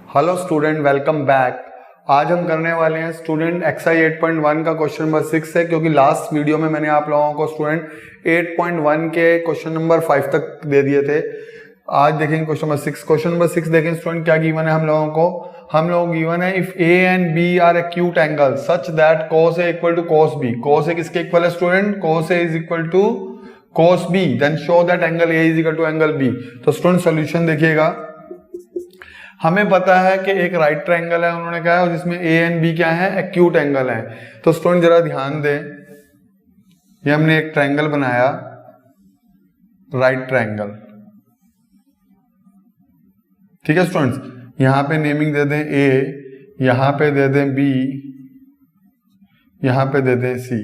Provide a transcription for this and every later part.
Hello student, welcome back. आज हम करने वाले हैं स्टूडेंट एक्सरसाइज 8.1 का क्वेश्चन नंबर 6 है, क्योंकि लास्ट वीडियो में मैंने आप लोगों को स्टूडेंट 8.1 के क्वेश्चन नंबर 5 तक दे दिए थे। आज देखेंगे क्वेश्चन नंबर 6। क्वेश्चन नंबर 6 देखें स्टूडेंट, क्या गिवन है हम लोगों को गिवन है if A and B are acute angle such that cos A equal to cos B। cos A किसके इक्वल है student? cos A is equal to cos B, then show that angle A is equal to angle B। तो student solution देखिएगा। हमें पता है कि एक right triangle है, उन्होंने कहा है, जिसमें ए एंड बी क्या है? एक्यूट एंगल है। तो स्टूडेंट जरा ध्यान दें, ये हमने एक ट्रायंगल बनाया, राइट ट्रायंगल, ठीक है स्टूडेंट्स। यहां पे नेमिंग दे दें ए, यहां पे दे दें बी, यहां पे दे दें सी।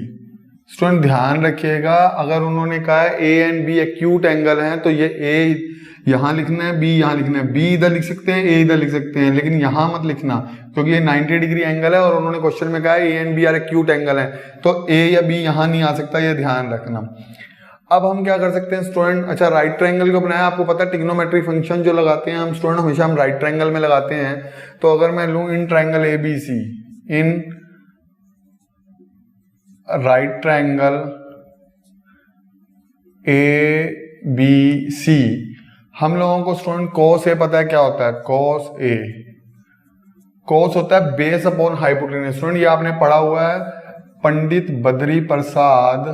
स्टूडेंट ध्यान रखिएगा, अगर उन्होंने कहा है A and B acute angle है तो ये ए यहां लिखना है, बी यहां लिखना है। बी इधर लिख सकते हैं, ए इधर लिख सकते हैं, लेकिन यहां मत लिखना, क्योंकि ये 90 डिग्री एंगल है और उन्होंने क्वेश्चन में कहा है A and B are acute angle है, तो ए या बी यहां नहीं आ सकता, ये ध्यान रखना। अब हम क्या कर सकते हैं स्टूडेंट? अच्छा, राइट ट्रायंगल को बनाया, आपको पता है ट्रिग्नोमेट्री फंक्शन जो लगाते हैं हम स्टूडेंट, हमेशा हम राइट ट्रायंगल में लगाते हैं। तो अगर मैं लूं in triangle A B C, in right triangle A B C, हम लोगों को स्टूडेंट cos A पता है क्या होता है? cos A cos होता है बेस अपॉन हाइपोटेन्यूज। स्टूडेंट ये आपने पढ़ा हुआ है, पंडित बद्री प्रसाद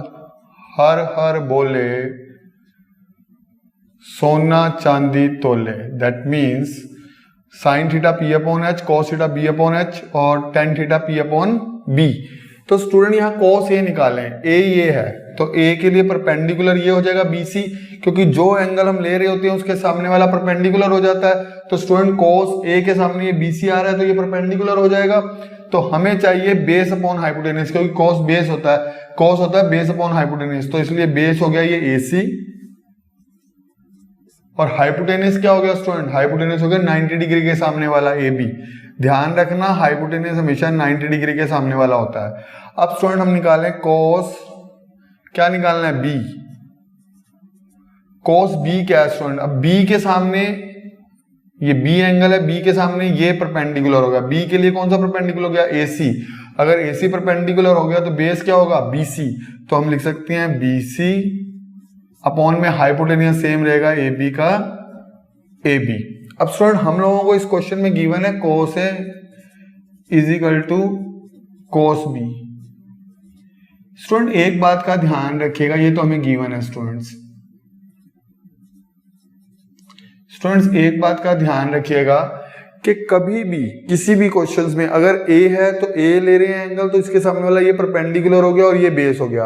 हर हर बोले सोना चांदी तोले। That means sine theta P upon H, cos theta B upon H और tan theta P upon B. तो स्टूडेंट यहाँ cos A निकालें, A ये है तो A के लिए परपेंडिकुलर ये हो जाएगा BC, क्योंकि जो एंगल हम ले रहे होते हैं उसके सामने वाला परपेंडिकुलर हो जाता है। तो स्टूडेंट cos A के सामने ये BC आ रहा है तो ये परपेंडिकुलर हो जाएगा। तो हमें चाहिए बेस अपॉन हाइपोटेन्यूज, क्योंकि cos बेस होता है, cos होता है बेस अपॉन हाइपोटेन्यूज, तो इसलिए बेस हो गया ये AC और हाइपोटेन्यूज क्या हो गया स्टूडेंट? हाइपोटेन्यूज हो गया 90 डिग्री के सामने वाला AB। ध्यान रखना, हाइपोटेन्यूज हमेशा 90 डिग्री के सामने वाला होता है। अब स्टूडेंट हम निकालें cos, क्या निकालना है? B। cos B क्या है स्टूडेंट? अब B के सामने ये B एंगल है, B के सामने ये परपेंडिकुलर हो गया। B के लिए कौन सा परपेंडिकुलर हो गया? AC। अगर AC परपेंडिकुलर हो गया तो बेस क्या होगा? BC। तो हम लिख सकते हैं BC अपॉन में हाइपोटेन्यूज सेम रहेगा AB का AB। अब स्टूडेंट हम लोगों को इस क्वेश्चन में गिवन है cos A is equal to cos B। Student एक बात का ध्यान रखिएगा, ये तो हमें गिवन है स्टूडेंट्स एक बात का ध्यान रखिएगा कि कभी भी किसी भी क्वेश्चंस में अगर A है तो A ले रहे हैं एंगल तो इसके सामने वाला ये परपेंडिकुलर हो गया और ये बेस हो गया।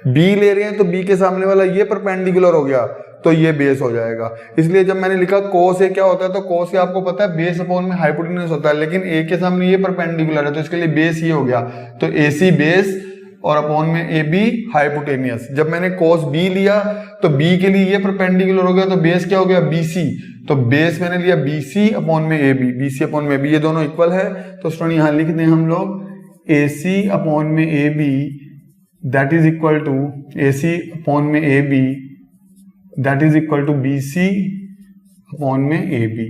B ले रहे हैं तो B के सामने वाला ये परपेंडिकुलर हो गया तो ये बेस हो जाएगा। इसलिए जब मैंने लिखा cos A क्या होता है, तो cos A आपको पता है बेस अपॉन में हाइपोटेन्यूज होता है, लेकिन A के सामने ये परपेंडिकुलर है तो इसके लिए बेस ये हो गया, तो AC बेस और अपॉन में AB हाइपोटेनियस। जब मैंने cos B लिया तो B के लिए ये परपेंडिकुलर हो गया तो बेस क्या हो गया? BC। तो बेस मैंने लिया BC अपॉन में AB, BC अपॉन में AB, ये दोनों इक्वल है। तो स्टूडेंट यहां लिख दें हम लोग AC अपॉन में AB that is equal to AC upon में AB that is equal to BC upon में AB।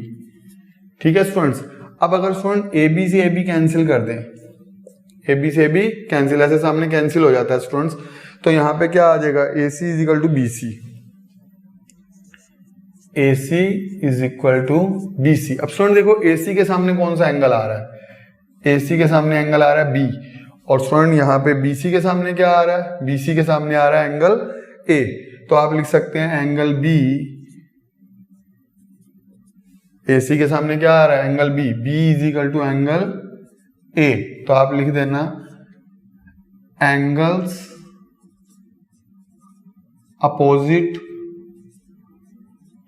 ठीक है स्टूडेंट्स। अब अगर स्टूडेंट AB से AB कैंसिल कर दें, AB से AB कैंसिल, ऐसे सामने कैंसिल हो जाता है स्टूडेंट्स, तो यहां पे क्या आ जाएगा? AC is equal to BC, AC is equal to BC। अब स्टूडेंट देखो AC के सामने कौन सा एंगल आ रहा है? AC के सामने एंगल आ रहा है B, और स्टूडेंट यहाँ पे BC के सामने क्या आ रहा है? BC के सामने आ रहा है एंगल A। तो आप लिख सकते हैं एंगल B, AC के सामने क्या आ रहा है? Angle B, B is equal to angle A। तो आप लिख देना angles opposite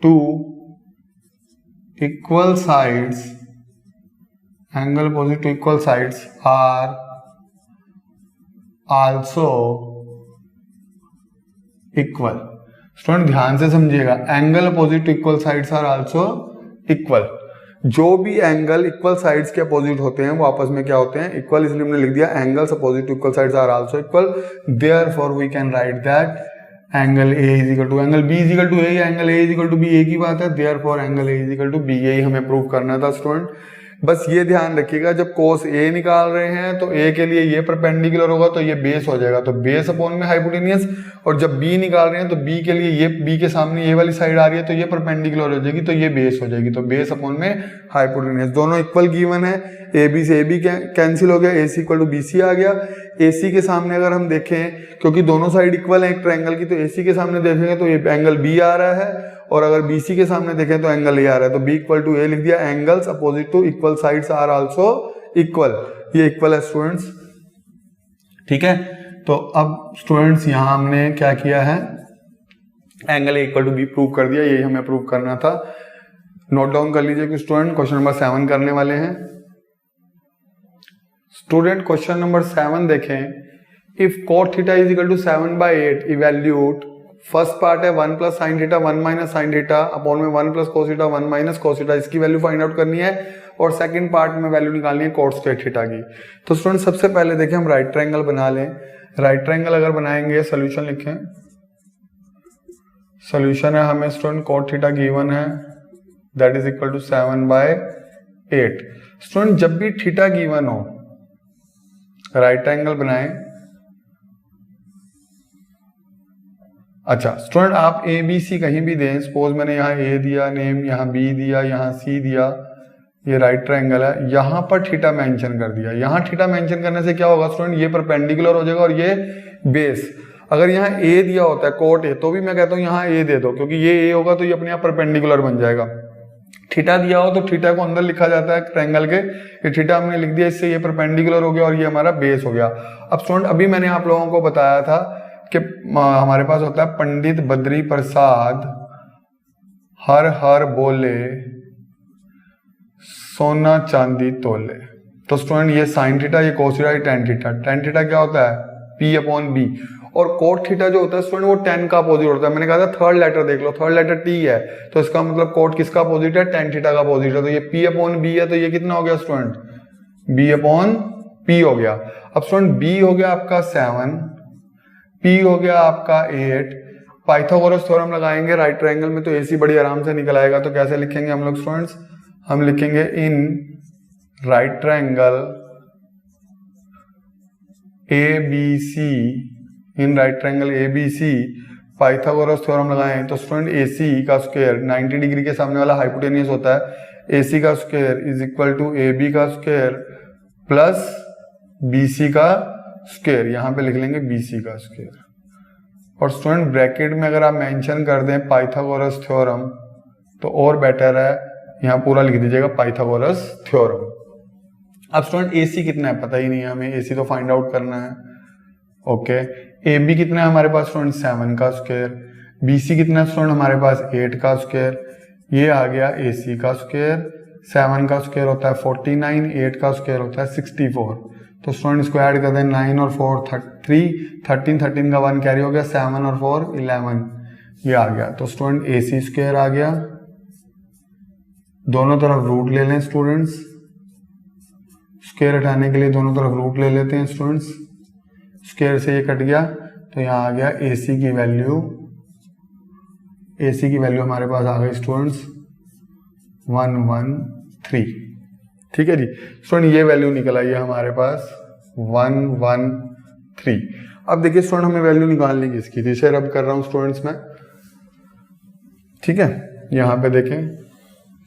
to equal sides, angle opposite to equal sides are also equal. Student ध्यान से समझिएगा, angle opposite to equal sides are also equal. जो भी एंगल इक्वल साइड्स के अपोजिट होते हैं वो आपस में क्या होते हैं? इक्वल। इसलिए हमने लिख दिया angles opposite to equal sides are also equal, therefore we can write that angle A is equal to angle B is equal to A या angle A is equal to B, एक ही बात है। Therefore angle A is equal to B, यही हमें prove करना था student. बस ये ध्यान रखिएगा, जब कोस ए निकाल रहे हैं तो ए के लिए ये परपेंडिकुलर होगा तो ये बेस हो जाएगा, तो बेस अपॉन में हाइपोटेनियस, और जब बी निकाल रहे हैं तो बी के लिए ये बी के सामने ये वाली साइड आ रही है तो ये परपेंडिकुलर हो जाएगी तो ये बेस हो जाएगी, तो बेस अपॉन में हाइपोटेनियस। दोनों इक्वल गिवन है, ए बी से ए बी कैंसिल हो गया, ए सी इक्वल टू बी सी आ गया। ए सी के सामने अगर हम देखें, क्योंकि दोनों साइड इक्वल है एक ट्रायंगल की, तो ए सी के सामने देखेंगे तो ये एंगल बी आ रहा है, और अगर बी सी के सामने देखें तो एंगल ए आ रहा है, तो बी इक्वल टू ए लिख दिया। Angles opposite to equal sides are also equal, ये इक्वल है स्टूडेंट्स, ठीक है। तो अब स्टूडेंट्स यहां हमने क्या किया है, angle A equal to B prove कर दिया, यही हमें प्रूव करना था। नोट डाउन कर लीजिए कि स्टूडेंट क्वेश्चन नंबर 7 करने वाले हैं। स्टूडेंट क्वेश्चन नंबर 7 देखें, if cot theta is equal to 7/8 evaluate, first part है 1 plus sine theta 1 minus sine theta upon में 1 plus cos theta 1 minus cos theta, इसकी वैल्यू फाइंड आउट करनी है, और सेकंड पार्ट में वैल्यू निकालनी है cot स्क्वायर थीटा की। तो स्टूडेंट सबसे पहले देखें हम राइट ट्रायंगल बना लें। राइट ट्रायंगल अगर बनाएंगे, सोल्यूशन लिखें, सोल्यूशन है हमें स्टूडेंट cot थीटा गिवन है that is equal to 7/8। Student जब भी थीटा गिवन हो, राइट ट्रायंगल बनाएं। अच्छा स्टूडेंट आप ए बी सी कहीं भी दें, सपोज मैंने यहाँ ए दिया नेम, यहाँ बी दिया, यहाँ सी दिया, ये राइट ट्रायंगल है, यहाँ पर थीटा मेंशन कर दिया। यहाँ थीटा मेंशन करने से क्या होगा स्टूडेंट, ये परपेंडिकुलर हो जाएगा और ये बेस। अगर यहाँ ए दिया होता है कोट ए, तो भी मैं कहता हूँ यहाँ ए दे दो, क्योंकि ये ए होगा तो ये अपने आप परपेंडिकुलर बन जाएगा। थीटा दिया हो तो थीटा को अंदर लिखा जाता है ट्रायंगल के, ये थीटा हमने लिख दिया, इससे ये परपेंडिकुलर हो गया और ये हमारा बेस हो गया। अब स्टूडेंट अभी मैंने आप लोगों को बताया था कि हमारे पास होता है पंडित बद्री प्रसाद हर हर बोले सोना चांदी तोले। तो स्टूडेंट ये साइन थीटा, ये कोस थीटा, ये टेन थीटा। टेन थीटा क्या होता है, पी अपॉन बी, और कोट थीटा जो होता है स्टूडेंट वो टेन का अपोजिट होता है। मैंने कहा था थर्ड लेटर देख लो, थर्ड लेटर टी है, तो इसका मतलब कोट किसका अपोजिट है, टेन थीटा का अपोजिट है। तो ये पी अपॉन बी है, तो ये कितना हो गया स्टूडेंट, बी अपॉन पी हो गया। अब स्टूडेंट बी हो गया आपका 7, पी हो गया आपका 8। पाइथागोरस थ्योरम लगाएंगे राइट ट्रायंगल में तो एसी बड़ी आराम से निकल आएगा। तो कैसे लिखेंगे हम लोग स्टूडेंट्स, हम लिखेंगे in right triangle A B C, in right triangle A B C Pythagoras theorem लगाएं तो स्टूडेंट ए सी का स्क्वायर 90 डिग्री के सामने वाला हाइपोटेनियस होता है, ए सी का square is equal to A B का स्क्वायर प्लस बी सी का स्क्वायर, यहाँ पे लिख लेंगे बी सी का स्क्वायर। और स्टूडेंट ब्रैकेट में अगर आप मेंशन कर दें पाइथागोरस थ्योरम तो और बेटर है, यहाँ पूरा लिख दीजिएगा पाइथागोरस थ्योरम। अब स्टूडेंट ए सी कितना है पता ही नहीं है हमें, ए सी तो फाइंड आउट करना है। ओके, ए बी कितना है हमारे पास स्टूडेंट 7 का स्क्वायर, बी सी कितना है स्टूडेंट हमारे पास 8 का स्क्वायर, ये आ गया ए सी का स्क्वायर। 7 का स्क्वायर होता है 49, 8 का स्क्वायर होता है 64। तो स्टूडेंट इसको ऐड कर दें, 9 और 4 3, 13 का 1 कैरी हो गया, 7 और 4 11, ये आ गया। तो स्टूडेंट ए सी स्क्वायर आ गया, दोनों तरफ रूट ले लें स्टूडेंट्स, स्क्वायर हटाने के लिए दोनों तरफ रूट ले लेते हैं स्टूडेंट्स, स्क्वायर से ये कट गया तो यहाँ आ गया ए सी की वैल्यू, ए सी की वैल्यू हमारे पास आ गई स्टूडेंट्स 113। ठीक है जी स्टूडेंट, ये वैल्यू निकल आई है हमारे पास 113। अब देखिए स्टूडेंट हमें वैल्यू निकालने की इसकी थी, शेयर अब कर रहा हूं स्टूडेंट्स में। ठीक है, यहाँ पे देखें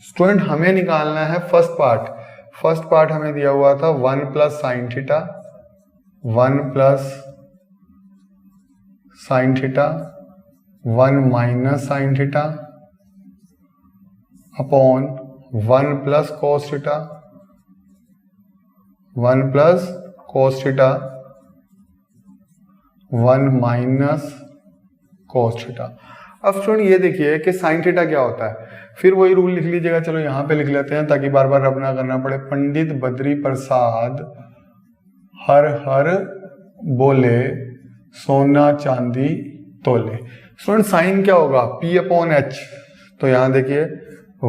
स्टूडेंट हमें निकालना है फर्स्ट पार्ट। फर्स्ट पार्ट हमें दिया हुआ था 1 plus sine theta, 1 plus sine theta, 1 minus sine theta upon 1 plus cos theta, 1 plus cos theta, 1 minus cos theta. अब स्टूडेंट ये देखिए कि साइन थीटा क्या होता है, फिर वही रूल लिख लीजिएगा, चलो यहाँ पे लिख लेते हैं ताकि बार बार रब ना करना पड़े। पंडित बद्री प्रसाद हर हर बोले सोना चांदी तोले। स्टूडेंट साइन क्या होगा, P अपॉन H। तो यहां देखिए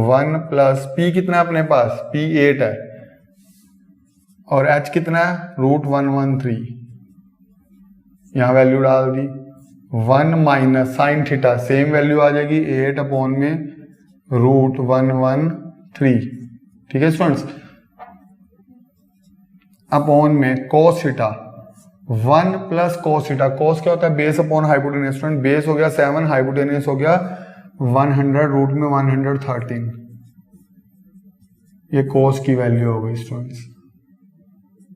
1 प्लस P कितना है अपने पास, P 8 है, और H कितना है √113, यहां वैल्यू डाल दी। 1 minus sine theta same value आ जाएगी 8 अपॉन में √113। ठीक है स्टूडेंट्स, अपॉन में cos theta 1 plus cos theta. cos क्या होता है? Base upon hypotenuse. Student base हो गया 7, हाइपोटेन्यूज हो गया 100, रूट में 113। ये cos की वैल्यू हो गई स्टूडेंट्स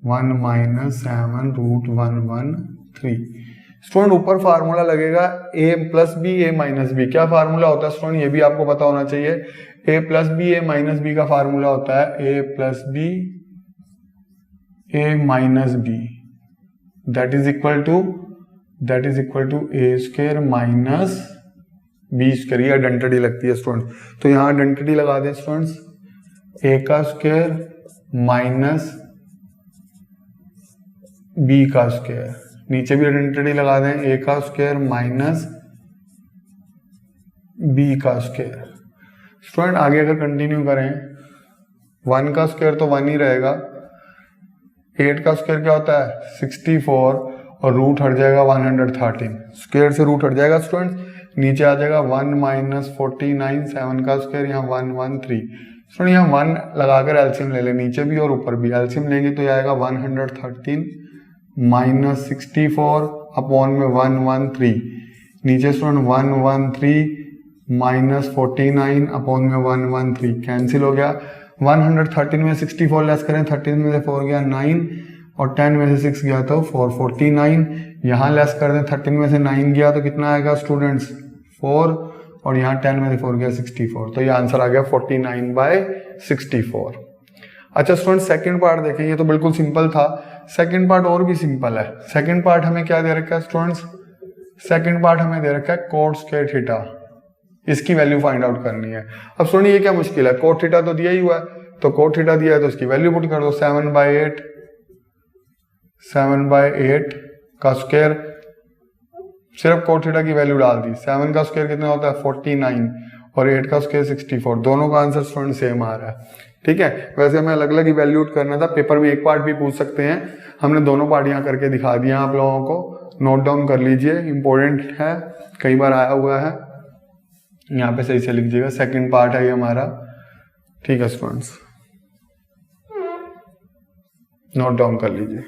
1 माइनस 7 रूट 113। स्टूडेंट ऊपर फार्मूला लगेगा a plus B A minus B. क्या फार्मूला होता है स्टूडेंट? ये भी आपको पता होना चाहिए। a plus B A minus B का फार्मूला होता है a plus B A minus B that is equal to A square minus B square. ये आइडेंटिटी लगती है स्टूडेंट, तो यहाँ आइडेंटिटी लगा दें स्टूडेंट्स, a का स्क्वायर माइनस बी का स्क्वायर। नीचे भी आइडेंटिटी लगा दें, a का स्क्वायर माइनस बी का स्क्वायर। स्टूडेंट आगे अगर कंटिन्यू करें 1 का स्क्वायर तो 1 ही रहेगा, 8 का स्क्वायर क्या होता है 64 और रूट हट जाएगा 113। स्क्वायर से रूट हट जाएगा स्टूडेंट, नीचे आ जाएगा 1 माइनस 49, 7 का स्क्वायर यहाँ 113। स्टूडेंट यहाँ 1 लगाकर एलसीएम ले लें, नीचे भी और ऊपर भी एलसीएम लेंगे तो ये आएगा 113 माइनस 64 अपॉन में 113। नीचे स्टूडेंट 113 माइनस 49 अपॉन में 113 कैंसिल हो गया। 113 में 64 लेस करें, 13 में से 4 गया 9 और 10 में से 6 गया तो 449। यहाँ लेस कर दें, 13 में से 9 गया तो कितना आएगा स्टूडेंट्स 4 और यहाँ 10 में से 4 गया 64। तो ये आंसर आ गया 49/64। अच्छा स्टूडेंट सेकंड पार्ट देखें, ये तो बिल्कुल सिंपल था। सेकंड पार्ट और भी सिंपल है। सेकंड पार्ट हमें क्या दे रखा है स्टूडेंट्स? सेकंड पार्ट हमें दे रखा है cot स्क्वायर थीटा, इसकी वैल्यू फाइंड आउट करनी है। अब सुनिए ये क्या मुश्किल है, cot थीटा तो दिया ही हुआ है, तो cot थीटा दिया है तो इसकी वैल्यू पुट कर दो। 7/8 का स्क्वायर, सिर्फ cot थीटा की वैल्यू डाल दी। 7 का स्क्वायर कितना होता है 49 और 8 का स्क्वायर 64। दोनों का आंसर स्टूडेंट सेम आ रहा है, ठीक है। वैसे हमें अलग अलग इवैल्यूएट करना था, पेपर में एक पार्ट भी पूछ सकते हैं, हमने दोनों पार्ट यहाँ करके दिखा दिया आप लोगों को। नोट डाउन कर लीजिए, इंपॉर्टेंट है, कई बार आया हुआ है, यहाँ पे सही से लिख दीजिएगा। सेकंड पार्ट है ये हमारा, ठीक है स्टूडेंट्स, नोट डाउन कर लीजिए।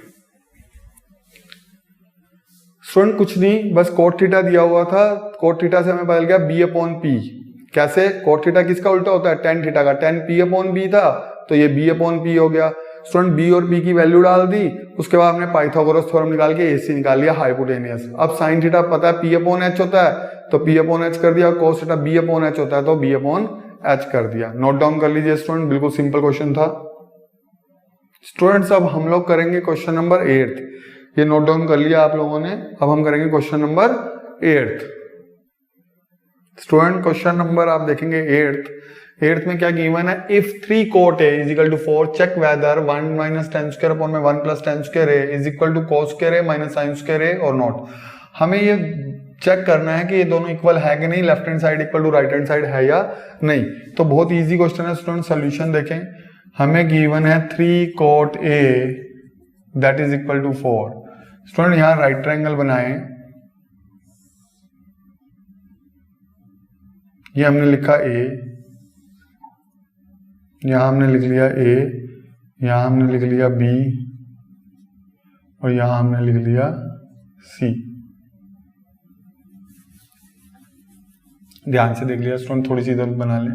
स्टूडेंट कुछ नहीं, बस cot थीटा दिया हुआ था, cot थीटा से हमें बदल गया b/p। कैसे? cot थीटा किसका उल्टा होता है? tan थीटा का। tan p/b था तो ये b/p हो गया। स्टूडेंट b और p की वैल्यू डाल दी, उसके बाद हमने पाइथागोरस थ्योरम निकाल के AC निकाल लिया हाइपोटेनियस। अब sin थीटा पता है p/h होता है तो p/h कर दिया, cos थीटा b/h होता है तो b/h कर दिया। नोट डाउन कर लीजिए स्टूडेंट, बिल्कुल सिंपल क्वेश्चन था। स्टूडेंट्स अब हम लोग करेंगे क्वेश्चन नंबर 8। ये नोट डाउन कर लिया आप लोगों ने। अब हम करेंगे question number 8। Student question number आप देखेंगे 8 में क्या गिवन है? If 3 cot a is equal to 4 check whether 1 minus tan square upon में 1 plus tan square a is equal to cos square a minus sin square a और not. हमें ये check करना है कि ये दोनों इक्वल है कि नहीं, left hand side equal to right hand side है या नहीं। तो बहुत इजी क्वेश्चन है स्टूडेंट, सोल्यूशन देखें। हमें गिवन है 3 cot a that is equal to 4। Student यहाँ राइट ट्रायंगल बनाएं, ये हमने लिखा a, यहां हमने लिख लिया a, यहां हमने लिख लिया b और यहां हमने लिख लिया c। ध्यान से देख लिया स्टूडेंट, थोड़ी सी इधर बना लें।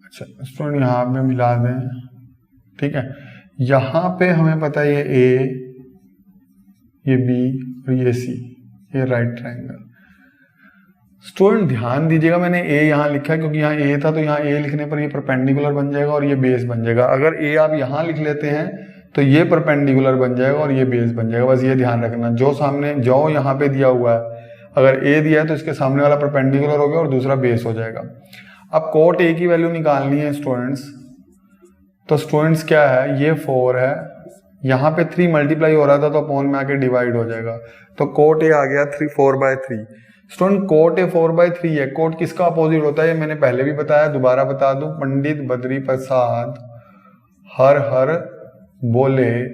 अच्छा स्टूडेंट यहाँ पे मिला दें, ठीक है। यहाँ पे हमें पता है ये a, ये b और ये c, ये राइट ट्रायंगल। स्टूडेंट ध्यान दीजिएगा, मैंने a यहाँ लिखा है क्योंकि यहाँ a था तो यहाँ a लिखने पर ये परपेंडिकुलर बन जाएगा और ये बेस बन जाएगा। अगर a आप यहाँ लिख लेते हैं तो ये परपेंडिकुलर बन जाएगा और ये बेस बन जाएगा। बस ये ध्यान रखना, जो सामने जो यहाँ पे दिया हुआ है, अगर a दिया है तो इसके सामने वाला परपेंडिकुलर हो गया और दूसरा बेस हो जाएगा। अब cot a की वैल्यू निकालनी है स्टूडेंट्स, तो स्टूडेंट्स क्या है, ये 4 है, यहाँ पे 3 मल्टीप्लाई हो रहा था तो अपॉन में आके डिवाइड हो जाएगा, तो cot a आ गया 4/3। स्टूडेंट cot a 4/3 है। cot किसका अपोजिट होता है ये मैंने पहले भी बताया, दोबारा बता दूं। पंडित बद्री प्रसाद हर हर बोले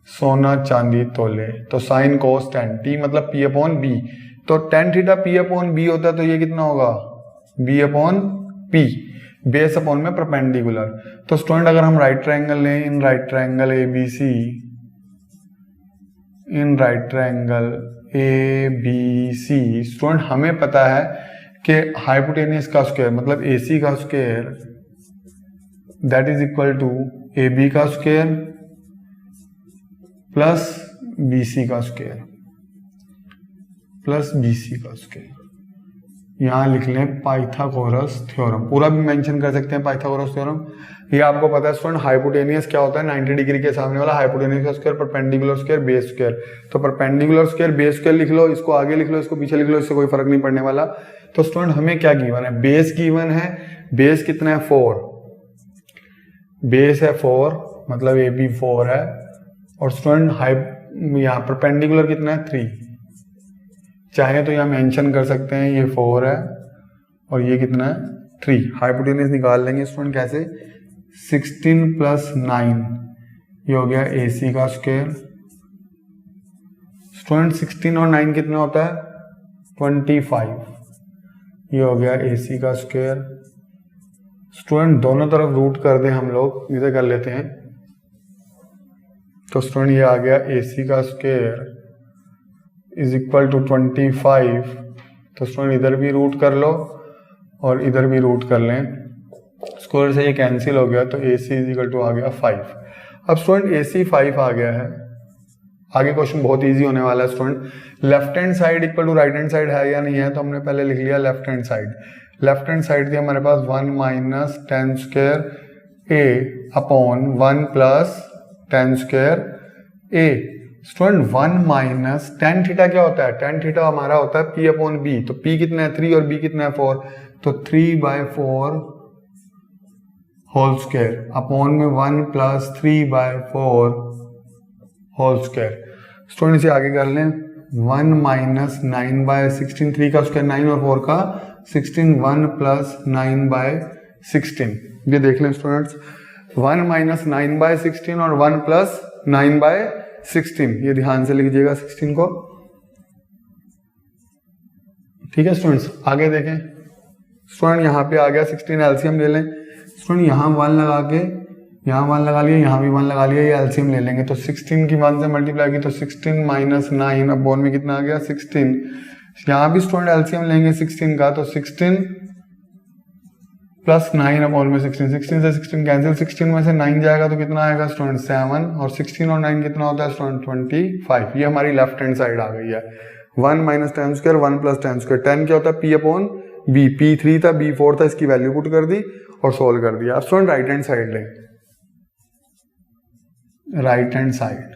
सोना चांदी तोले, तो साइन cos tan, t मतलब p/b, तो tan थीटा p/b होता है तो ये कितना होगा b/p। बेस अपॉन में परपेंडिकुलर। तो स्टूडेंट अगर हम राइट ट्रायंगल लें, इन right triangle ABC, in right triangle ABC, student हमें पता है कि हाइपोटेनियस का स्क्वायर मतलब AC का square that is equal to AB का स्क्वायर प्लस BC का स्क्वायर प्लस BC का स्क्वायर। यहां लिख लें पाइथागोरस थ्योरम, पूरा भी मेंशन कर सकते हैं पाइथागोरस थ्योरम। ये आपको पता है स्टूडेंट हाइपोटेनियस क्या होता है, 90 डिग्री के सामने वाला हाइपोटेनियस का square, perpendicular square, base square. तो परपेंडिकुलर स्क्वायर बेस स्क्वायर लिख लो, इसको आगे लिख लो, इसको पीछे लिख लो, इससे कोई फर्क नहीं पड़ने वाला। तो स्टूडेंट हमें क्या गिवन है, बेस गिवन है। बेस कितना है 4, बेस है 4 मतलब AB 4 है, और स्टूडेंट यहाँ परपेंडिकुलर कितना है 3, चाहे तो यहाँ मेंशन कर सकते हैं ये 4 है और ये कितना है 3। हाइपोटेनियस निकाल लेंगे स्टूडेंट कैसे, 16 प्लस 9 ये हो गया AC का स्क्वायर। स्टूडेंट 16 और 9 कितना होता है 25, ये हो गया AC का स्क्वायर। स्टूडेंट दोनों तरफ रूट कर दें हम लोग, इधर कर लेते हैं, तो स्टूडेंट ये आ गया AC का स्क्वायर इज इक्वल टू 25। तो स्टूडेंट इधर भी रूट कर लो और इधर भी रूट कर लें, स्क्वायर से ये कैंसिल हो गया, तो AC इज इक्वल टू आ गया 5। अब स्टूडेंट AC 5 आ गया है, आगे क्वेश्चन बहुत इजी होने वाला है student. Left hand side equal to right hand side है या नहीं है, तो हमने पहले लिख लिया left hand side. Left hand side थी हमारे पास 1 minus tan square A upon 1 plus tan square A। Student 1 minus tan theta क्या होता है, टेन थीटा हमारा होता है P अपॉन B। तो P कितना है 3 और B कितना है 4, तो 3/4 होल स्क्वायर अपॉन में 1 प्लस 3/4 होल स्क्वायर। स्टूडेंट इसे आगे कर लें, 1 माइनस 9/16, 3 का स्क्वायर 9 और 4 का 16, 1 प्लस 9/16। ये देख लें स्टूडेंट्स, 1 माइनस 9/16 और 1 प्लस 9/16, ये ध्यान से लिखिएगा 16 को। ठीक है स्टूडेंट्स, आगे देखें। स्टूडेंट यहाँ पे आ गया 16, एलसीएम ले लें। स्टूडेंट यहाँ 1 लगा के, यहाँ 1 लगा लिया, यहाँ भी 1 लगा लिया, ये एलसीएम ले लेंगे। तो 16 की 1 से मल्टीप्लाई की तो 16 माइनस 9 अपॉन में कितना आ गया 16। यहाँ भी स्टूडेंट एलसीएम लेंगे 16 का, तो 16 प्लस 9 अपॉन में 16, 16 से 16 कैंसिल, 16 में से 9 जाएगा तो कितना आएगा स्टूडेंट 7, और 16 और 9 कितना होता है स्टूडेंट 25। ये हमारी लेफ्ट हैंड साइड आ गई है। 1 minus tan square 1 plus tan square, 10 क्या होता है P अपॉन B, P 3 था B 4 था, इसकी वैल्यू पुट कर दी और सोल्व कर दिया। अब स्टूडेंट राइट हैंड साइड लें, right hand side,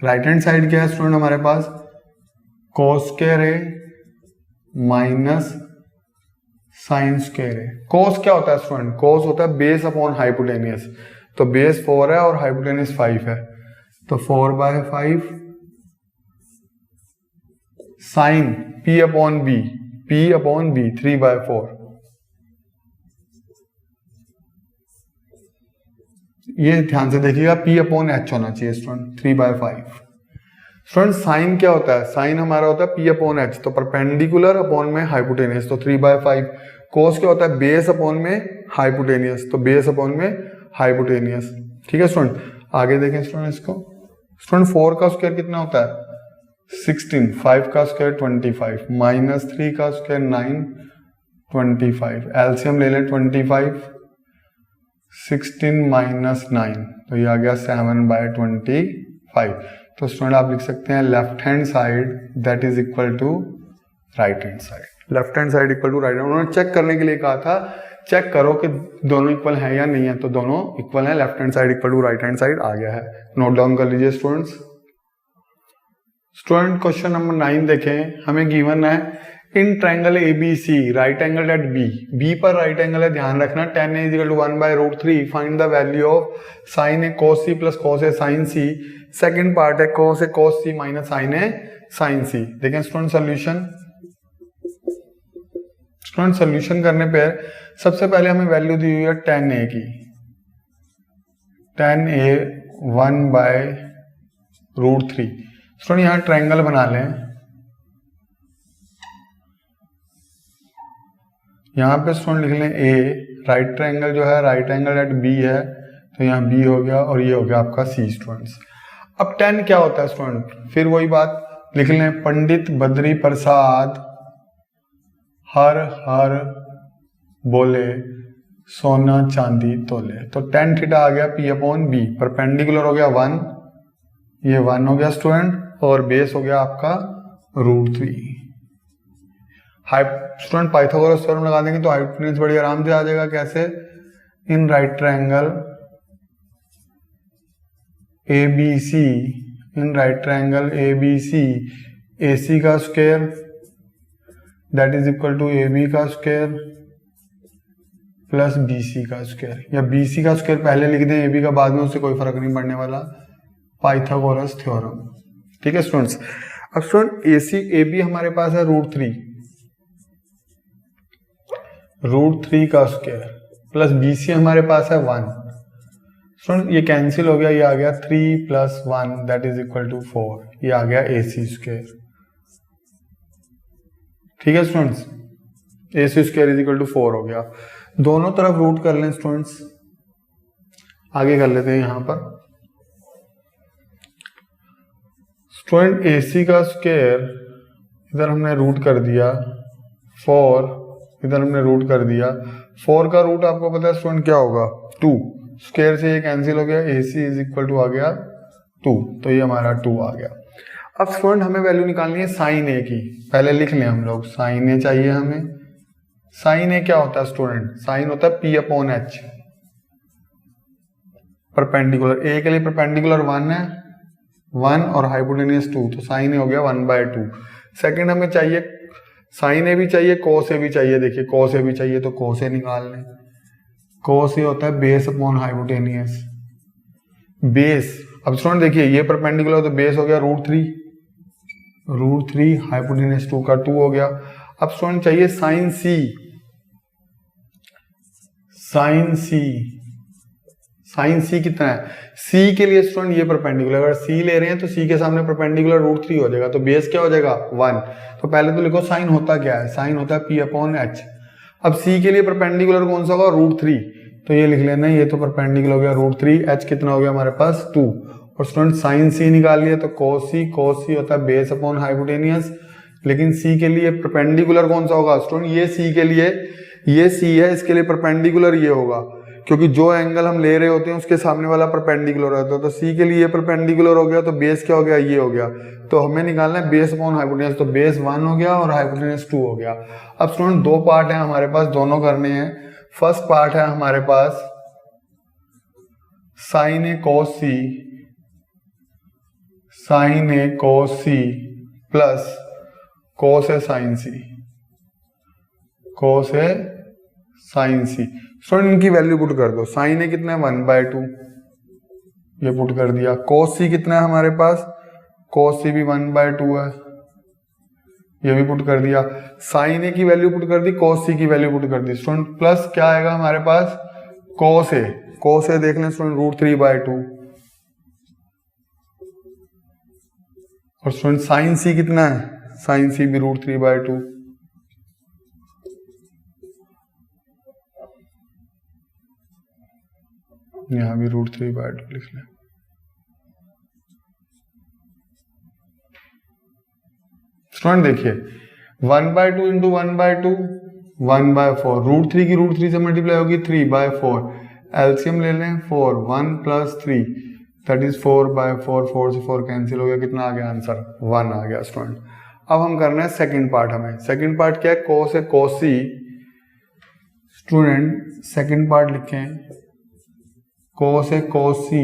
right hand side क्या है स्टूडेंट हमारे पास, कोस स्क्वायर है माइनस साइन स्क्वायर है। कोस क्या होता है स्टूडेंट, कोस होता है बेस अपॉन हाइपोटेनियस, तो बेस 4 है और हाइपोटेनियस 5 है, तो 4/5 sine P upon B, P upon B 3/4। ये ध्यान से देखिएगा P अपॉन H होना चाहिए स्टूडेंट 3/5। स्टूडेंट साइन क्या होता है, साइन हमारा होता है P अपॉन H, तो परपेंडिकुलर अपॉन में हाइपोटेनियस, तो 3/5। कोस क्या होता है बेस अपॉन में हाइपोटेनियस, तो बेस अपॉन में हाइपोटेनियस। ठीक है स्टूडेंट, आगे देखें स्टूडेंट इसको। स्टूडेंट 4 का स्क्वायर कितना होता है 16, 5 का स्क्वायर 25, माइनस 3 का स्क्वायर 9, 25, एलसीएम ले लें 25, 16 माइनस 9, तो ये आ गया 7/25। तो स्टूडेंट आप लिख सकते हैं left hand side that is equal to right hand side. Left hand side equal to right hand, उन्होंने चेक करने के लिए कहा था चेक करो कि दोनों इक्वल हैं या नहीं है, तो दोनों इक्वल हैं, left hand side equal to right hand side आ गया है। नोट डाउन कर लीजिए स्टूडेंट्स। स्टूडेंट क्वेश्चन नंबर 9 देखें, हमें गिवन है in triangle ABC right angle at B पर राइट एंगल है, ध्यान रखना tan A equal to 1/√3, find the value of sin A cos C plus cos A sin C। Second part है cos A cos C minus sin A sin C। देखें student solution, student solution करने पे सबसे पहले हमें value दी हुई है tan A की, tan A 1/√3। स्टूडेंट यहाँ ट्रायंगल बना लें, यहाँ पे स्टूडेंट लिख लें ए, राइट ट्रायंगल जो है राइट एंगल एट बी है, तो यहाँ बी हो गया और ये हो गया आपका सी स्टूडेंट्स। अब 10 क्या होता है स्टूडेंट, फिर वही बात लिख लें, पंडित बद्री प्रसाद हर हर बोले सोना चांदी तोले। तो 10 थीटा आ गया P अपॉन बी, परपेंडिकुलर हो गया 1, ये 1 हो गया स्टूडेंट, और बेस हो गया आपका √3। स्टूडेंट पाइथागोरस थ्योरम लगा देंगे तो हाइपोटेन्यूज बड़ी आराम से आ जाएगा। कैसे, in right triangle ABC, in right triangle ABC AC का square that is equal to AB का स्क्वायर प्लस BC का स्क्वायर, या BC का स्क्वायर पहले लिख दें AB का बाद में, उससे कोई फर्क नहीं पड़ने वाला, पाइथागोरस थ्योरम। ठीक है स्टूडेंट्स। अब स्टूडेंट AC AB हमारे पास है √3 का स्क्वायर प्लस BC हमारे पास है 1। स्टूडेंट ये कैंसिल हो गया, ये आ गया 3 + 1 दैट इज इक्वल टू 4, ये आ गया AC स्क्वायर। ठीक है students, AC square is equal to 4 हो गया। दोनों तरफ रूट कर लें स्टूडेंट्स, आगे कर लेते हैं यहां पर। स्टूडेंट AC का स्क्वायर इधर हमने रूट कर दिया 4, इधर हमने रूट कर दिया 4 का रूट आपको पता है स्टूडेंट क्या होगा 2, स्क्वायर से ये कैंसिल हो गया, AC इज इक्वल टू आ गया 2, तो ये हमारा 2 आ गया। अब स्टूडेंट हमें वैल्यू निकालनी है साइन ए की, पहले लिख लें हम लोग, साइन ए चाहिए हमें। साइन ए क्या होता है स्टूडेंट, साइन होता है P अपॉन H, परपेंडिकुलर, ए के लिए परपेंडिकुलर 1 है 1 और हाइपोटेन्यूज 2, तो साइन ए हो गया 1/2। सेकंड हमें चाहिए साइन ए भी चाहिए, कोस ए भी चाहिए। देखिए कोस ए भी चाहिए तो कोस ए निकाल लें, कोस ए होता है बेस अपॉन हाइपोटेन्यूज, बेस। अब स्टूडेंट देखिए ये परपेंडिकुलर तो बेस हो गया √3 हाइपोटेन्यूज 2 का 2 हो गया। अब स्टूडेंट चाहिए साइन सी, साइन सी कितना है, सी के लिए स्टूडेंट ये परपेंडिकुलर, अगर सी ले रहे हैं तो सी के सामने परपेंडिकुलर √3 हो जाएगा, तो बेस क्या हो जाएगा 1। तो पहले तो लिखो साइन होता क्या है, साइन होता है P अपॉन H। अब सी के लिए परपेंडिकुलर कौन सा होगा √3, तो ये लिख लेना, ये तो परपेंडिकुलर हो गया √3, H कितना हो गया हमारे पास 2, और स्टूडेंट साइन सी निकाल लिया तो कोस सी होता है बेस अपॉन हाइपोटेन्यूज, लेकिन सी के लिए परपेंडिकुलर कौन सा होगा स्टूडेंट, ये सी के लिए, ये सी है, इसके लिए परपेंडिकुलर ये होगा, क्योंकि जो एंगल हम ले रहे होते हैं उसके सामने वाला परपेंडिकुलर रहता है, तो सी के लिए ये परपेंडिकुलर हो गया, तो बेस क्या हो गया, ये हो गया। तो हमें निकालना है बेस अपॉन हाइपोटेन्यूज, तो बेस 1 हो गया और हाइपोटेन्यूज 2 हो गया। अब स्टूडेंट दो पार्ट है हमारे पास, दोनों करने हैं। फर्स्ट पार्ट है हमारे पास साइन ए कोस सी, साइन ए कोस सी प्लस कोस ए साइन सी, कोस ए साइन सी। स्टूडेंट इनकी वैल्यू पुट कर दो, साइन ए कितना है 1/2, ये पुट कर दिया। कोस सी कितना है हमारे पास, कोस सी भी 1/2 है, ये भी पुट कर दिया। साइन ए की वैल्यू पुट कर दी, कोस सी की वैल्यू पुट कर दी। स्टूडेंट प्लस क्या आएगा हमारे पास, कोस ए देख लें स्टूडेंट √3/2, और स्टूडेंट साइन सी कितना है, साइन सी भी √3/2, यहां भी √3/2 लिख लें। स्टूडेंट देखिए 1/2 इंटू 1/2 1/4, √3 की √3 से मल्टीप्लाई होगी 3/4, एलसीएम ले लें 4, 1 + 3 दैट इज 4/4, 4 से 4 कैंसिल हो गया, कितना आ गया आंसर 1 आ गया स्टूडेंट। अब हम करना है सेकंड पार्ट, हमें सेकंड पार्ट क्या है, कोस ए कोस सी। स्टूडेंट सेकंड पार्ट लिखें, कोस ए कोस सी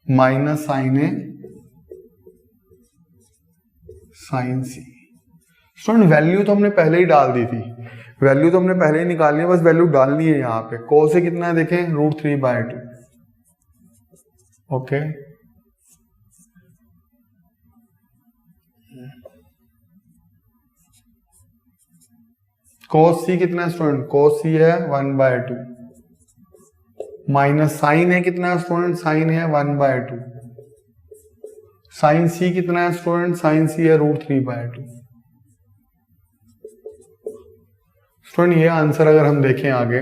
माइनस साइन ए साइन सी। स्टूडेंट वैल्यू तो हमने पहले ही डाल दी थी, वैल्यू तो हमने पहले ही निकाली है, बस वैल्यू डालनी है यहाँ पे। कोस ए कितना है देखें √3/2, ओके। कोस सी कितना है स्टूडेंट, कोस सी है 1/2 माइनस साइन है कितना है स्टूडेंट, साइन है 1/2, साइन सी कितना है स्टूडेंट, साइन सी है √3/2। स्टूडेंट ये आंसर अगर हम देखें आगे,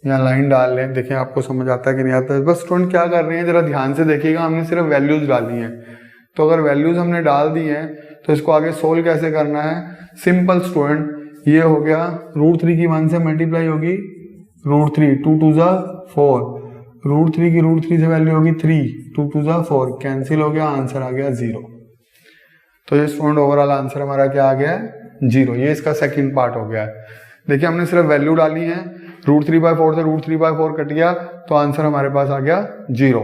यहाँ लाइन डाल लें, देखें आपको समझ आता है कि नहीं आता है। बस स्टूडेंट क्या कर रहे हैं जरा ध्यान से देखिएगा, हमने सिर्फ वैल्यूज डाली हैं। तो अगर वैल्यूज हमने डाल दी हैं तो इसको आगे सोल्व कैसे करना है, सिंपल स्टूडेंट, ये हो गया √3 की 1 से मल्टीप्लाई होगी √3, 2 2 जा 4, √3 की √3 से वैल्यू होगी 3, 2 2 जा 4, कैंसिल हो गया, आंसर आ गया 0। तो ये स्टूडेंट ओवरऑल आंसर हमारा क्या आ गया है, 0। ये इसका सेकंड पार्ट हो गया है। देखिए हमने सिर्फ वैल्यू डाली है, √3/4 से √3/4 कट गया तो आंसर हमारे पास आ गया 0।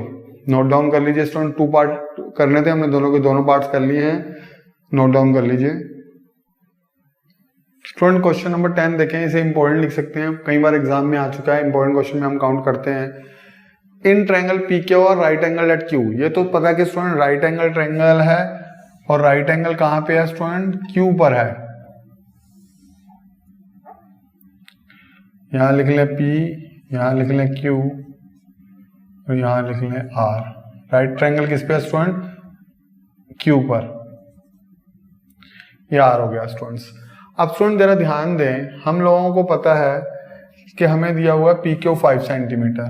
नोट डाउन कर लीजिए स्टूडेंट, 2 पार्ट करने थे, हमने दोनों के दोनों पार्ट्स कर लिए हैं, नोट डाउन कर लीजिए। स्टूडेंट क्वेश्चन नंबर 10 देखें, इसे इंपॉर्टेंट लिख सकते हैं, कई बार एग्जाम में आ चुका है, इंपॉर्टेंट क्वेश्चन में हम काउंट करते हैं। इन ट्रायंगल PQ और राइट एंगल एट Q, ये तो पता है कि स्टूडेंट राइट एंगल ट्रायंगल है और राइट एंगल कहां पे है स्टूडेंट, Q पर है। यहां लिख लें P, यहां लिख लें Q और यहां लिख लें R। राइट ट्रायंगल किस पे है स्टूडेंट, Q पर, ये R हो गया स्टूडेंट्स। अब स्टूडेंट जरा ध्यान दें, हम लोगों को पता है कि हमें दिया हुआ PQ 5 सेंटीमीटर,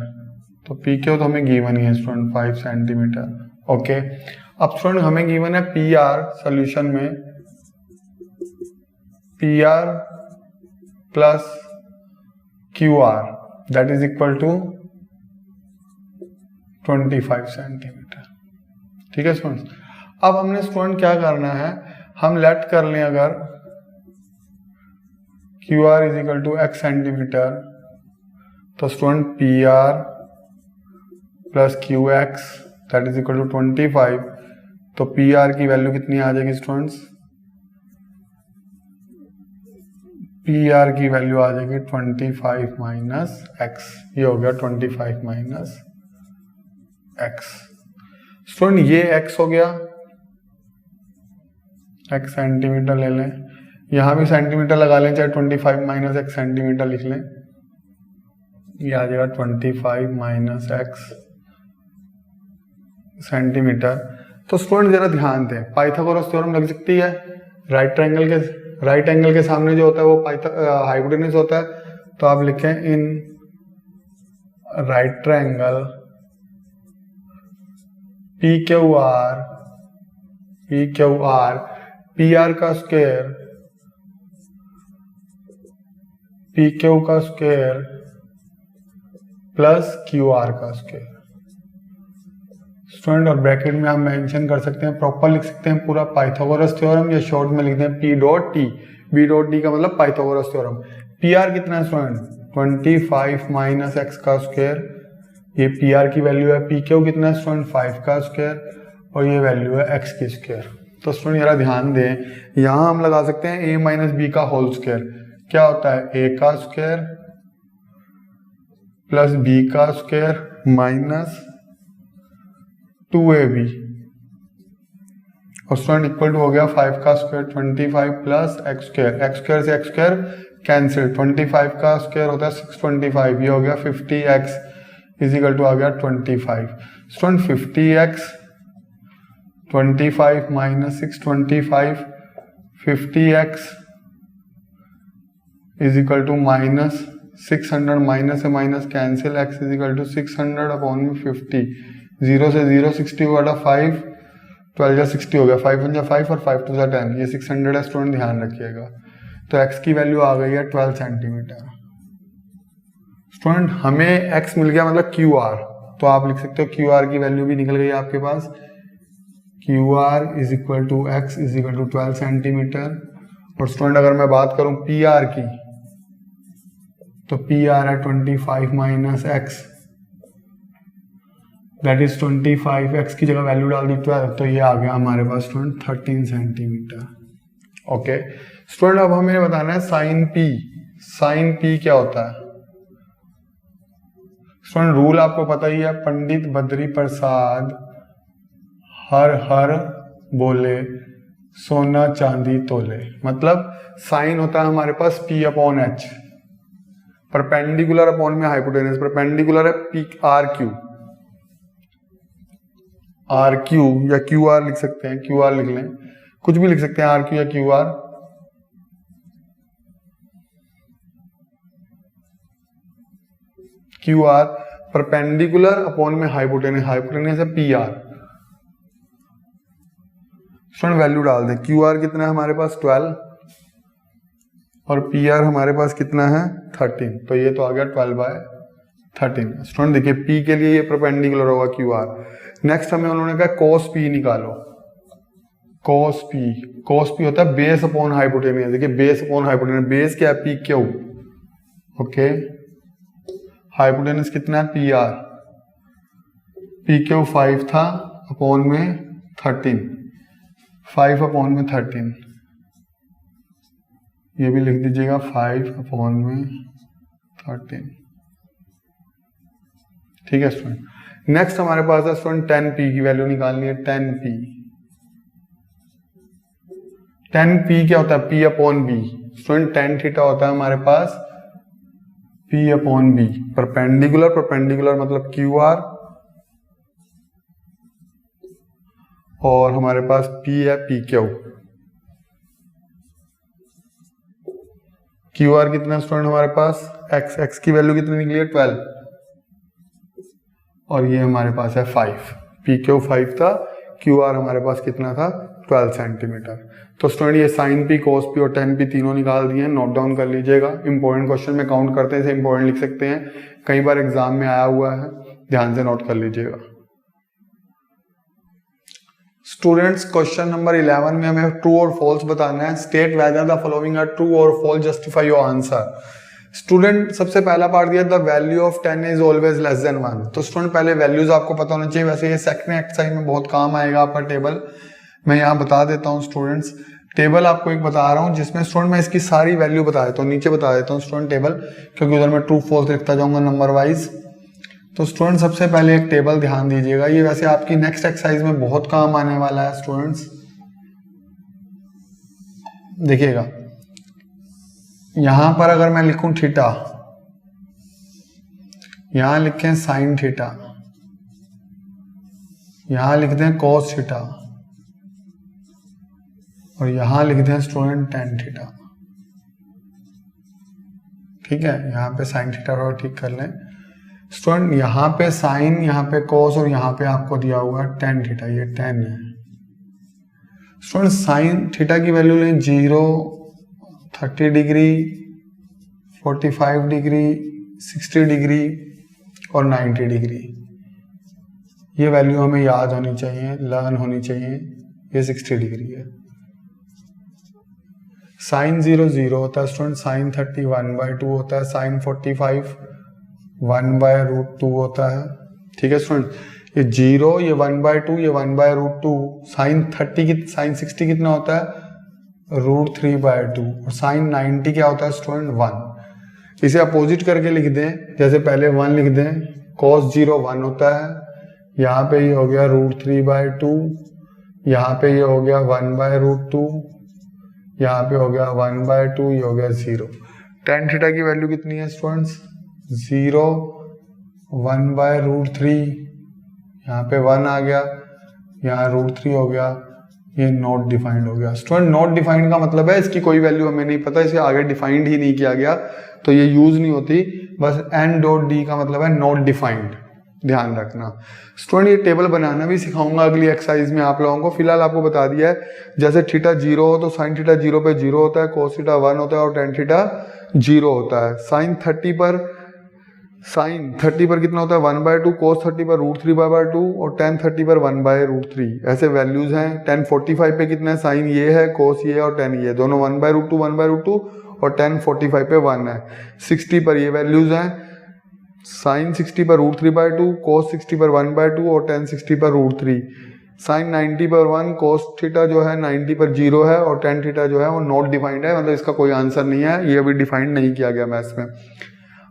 तो PQ तो हमें गिवन ही है स्टूडेंट 5 सेंटीमीटर, ओके। अब स्टूडेंट हमें गिवन है PR, सॉल्यूशन में PR plus QR that is equal to 25 centimetre, ठीक है स्टूडेंट्स। अब हमने स्टूडेंट क्या करना है, हम लेट कर लें अगर QR is equal to x centimetre, तो student PR plus QX that is equal to 25, तो PR की वैल्यू कितनी आ जाएगी स्टूडेंट्स, PR की वैल्यू आ जाएगी 25 माइनस x, ये हो गया 25 माइनस x। स्टूडेंट ये x हो गया, x सेंटीमीटर ले लें, यहां भी सेंटीमीटर लगा लें, चाहे 25 माइनस x सेंटीमीटर लिख लें, ये आ जाएगा 25 माइनस x सेंटीमीटर। तो स्टूडेंट जरा ध्यान दें, पाइथागोरस थ्योरम लग सकती है, राइट एंगल के सामने जो होता है वो हाइपोटेनस होता है, तो आप लिखें इन राइट ट्रायंगल PQR PR का स्क्वायर PQ का स्क्वायर प्लस QR का स्क्वायर। स्टूडेंट और ब्रैकेट में आप मेंशन कर सकते हैं, प्रॉपर लिख सकते हैं पूरा पाइथागोरस थ्योरम, या शॉर्ट में लिखते हैं P.T, B.T का मतलब पाइथागोरस थ्योरम। PR कितना है स्टूडेंट, 25 माइनस x का स्क्वायर, ये PR की वैल्यू है। PQ कितना है स्टूडेंट, 5 का स्क्वायर, और ये वैल्यू है x की स्क्वायर। तो स्टूडेंट जरा ध्यान दें, यहां हम लगा सकते हैं a माइनस बी का होल स्क्वायर, क्या होता है a का स्क्वायर प्लस b का स्क्वायर माइनस 2ab, और स्टूडेंट इक्वल टू हो गया 5 का square 25 plus x square, x square से x स्क्वायर कैंसिल, 25 का स्क्वायर होता है 625, ये हो गया 50x इज इक्वल टू आ गया 25। Student 50x 25 minus 625, 50x is equal to minus 600, minus से minus cancel, x is equal to 600 upon में 50, 0 से 0 60 हो गया 5, 12 या 60 हो गया, 5 1 5 और 5 2 10, ये 600 है स्टूडेंट, ध्यान रखिएगा। तो x की वैल्यू आ गई है 12 सेंटीमीटर। स्टूडेंट हमें x मिल गया मतलब QR, तो आप लिख सकते हो QR की वैल्यू भी निकल गई आपके पास, QR is equal to x is equal to 12 centimetre. और स्टूडेंट अगर मैं बात करूं PR की, तो PR है 25 minus x that is 25, x की जगह वैल्यू डाल दी 12, तो ये आ गया हमारे पास स्टूडेंट 13 सेंटीमीटर। ओके स्टूडेंट, अब हमें बताना है साइन P क्या होता है। स्टूडेंट रूल आपको पता ही है, पंडित बद्री प्रसाद हर बोले सोना चांदी तोले, मतलब साइन होता है हमारे पास P upon H, perpendicular upon में हाइपोटेनस, परपेंडिकुलर है P आर क्यू या QR लिख सकते हैं, QR लिख लें, कुछ भी लिख सकते हैं, RQ या QR। Q R perpendicular upon में हाइपोटेनस, हाइपोटेनस है पी आर। स्टूडेंट वैल्यू डाल दें, क्यू आर कितना है हमारे पास 12 और पी आर हमारे पास कितना है 13, तो ये तो आ गया 12/13। स्टूडेंट देखिए पी के लिए ये परपेंडिकुलर होगा क्यू आर। नेक्स्ट हमें उन्होंने कहा कॉस पी निकालो, कॉस पी होता है बेस अपॉन हाइपोटेनियस। देखिए बेस अपॉन हाइपोटेनियस, बेस क्या है पी क्यू, ओके, हाइपोटेनियस कितना है पी आर, पी क्यू 5 था अपॉन में 13, 5 अपॉन में 13, ये भी लिख दीजिएगा 5 अपॉन में 13। ठीक है स्टूडेंट। नेक्स्ट हमारे पास है स्टूडेंट 10p की वैल्यू निकालनी है। 10p क्या होता है p upon B. Student tan theta होता है हमारे पास p अपॉन बी, परपेंडिकुलर मतलब क्यू आर, और हमारे पास p है पी क्यू आर कितना स्टूडेंट हमारे पास x की वैल्यू कितनी निकली है 12, और ये हमारे पास है 5, पी क्यू 5 था, क्यू आर हमारे पास कितना था 12 सेंटीमीटर। तो स्टूडेंट ये साइन पी, कॉस पी और 10p तीनों निकाल दिए हैं, नोट डाउन कर लीजिएगा। इंपॉर्टेंट क्वेश्चन में काउंट करते हैं, इसे इंपॉर्टेंट लिख सकते हैं, कई बार एग्जाम में आया हुआ है, ध्यान से नोट कर लीजिएगा। स्टूडेंट्स क्वेश्चन नंबर 11 में हमें ट्रू और फॉल्स बताना है। State whether the following are true और false, justify your answer. Student सबसे पहला पार्ट दिया the value of 10 is always less than 1। तो स्टूडेंट पहले वैल्यूज आपको पता होना चाहिए, वैसे ये सेकंड एक्सरसाइज में बहुत काम आएगा आपका टेबल। मैं यहाँ बता देता हूँ स्टूडेंट्स, टेबल आपको एक बता रहा हूँ जिसमें स्टूडेंट मैं इसकी सारी वैल्यू बता देता हूँ, नीचे बता देता हूँ स्टूडेंट टेबल, क्योंकि उधर मैं ट्रू फॉल्स लिखता जाऊंगा नंबर वाइज। तो स्टूडेंट सबसे पहले एक टेबल ध्यान दीजिएगा, ये वैसे आपकी नेक्स्ट एक्सरसाइज में बहुत काम आने वाला है स्टूडेंट्स। देखिएगा यहां पर अगर मैं लिखूं थीटा, यहां लिखें साइन थीटा, यहां लिख दें कॉस थीटा, और यहां लिख दें स्टूडेंट टेन थीटा। ठीक है, यहां पे साइन थीटा थोड़ा ठीक कर लें स्टूडेंट, यहाँ पे साइन, यहाँ पे कॉस, और यहाँ पे आपको दिया हुआ टेन थीटा, ये 10 है स्टूडेंट। साइन थीटा की वैल्यू लें 0, 30 डिग्री, 45 डिग्री, 60 डिग्री और 90 डिग्री। ये वैल्यू हमें याद होनी चाहिए, लर्न होनी चाहिए। ये 60 डिग्री है। साइन 0 0 होता है स्टूडेंट, साइन 30 1/2 होता है, साइन 45 1/√2 होता है। ठीक है स्टूडेंट, ये 0, ये 1/2, ये 1/√2, साइन 30 की, साइन 60 कितना होता है √3/2, और साइन 90 क्या होता है स्टूडेंट 1। इसे अपोजिट करके लिख दें, जैसे पहले 1 लिख दें, cos 0 1 होता है, यहाँ पे ये हो गया √3/2, यहाँ पे ये हो गया 1/√2, यहाँ पे हो गया 1/2, ये हो गया 0। tan थीटा की वैल्यू कितनी है स्टूडेंट्स 0, 1/√3, यहाँ पे 1 आ गया, यहाँ √3 हो गया, ये नॉट डिफाइंड हो गया। स्टूडेंट नॉट डिफाइंड का मतलब है इसकी कोई वैल्यू हमें नहीं पता, इसे आगे डिफाइंड ही नहीं किया गया, तो ये यूज नहीं होती। बस n.d का मतलब है नॉट डिफाइंड, ध्यान रखना। स्टूडेंट ये टेबल बनाना भी सिखाऊंगा अगली एक्सरसाइज में आप लोगों को, फिलहाल आपको बता दिया है। जैसे थीटा 0 हो तो साइन थीटा 0 पे 0 होता है, कोस थीटा 1 होता है और टेन थीटा 0 होता है। साइन 30 पर कितना होता है 1/2, cos 30 पर √3/2 और tan 30 पर 1/√3। ऐसे वैल्यूज हैं। tan 45 पे कितना है, साइन ये है, cos ये है और tan ये, दोनों 1/√2 और tan 45 पे 1 है। 60 पर ये वैल्यूज हैं, साइन 60 पर √3/2, cos 60 पर 1/2 और tan 60 पर √3। साइन 90 पर 1, cos थीटा जो है 90 पर 0 है और tan थीटा जो है वो नॉट डिफाइंड है, मतलब इसका कोई आंसर नहीं है, ये अभी डिफाइंड नहीं किया गया मैथ्स में।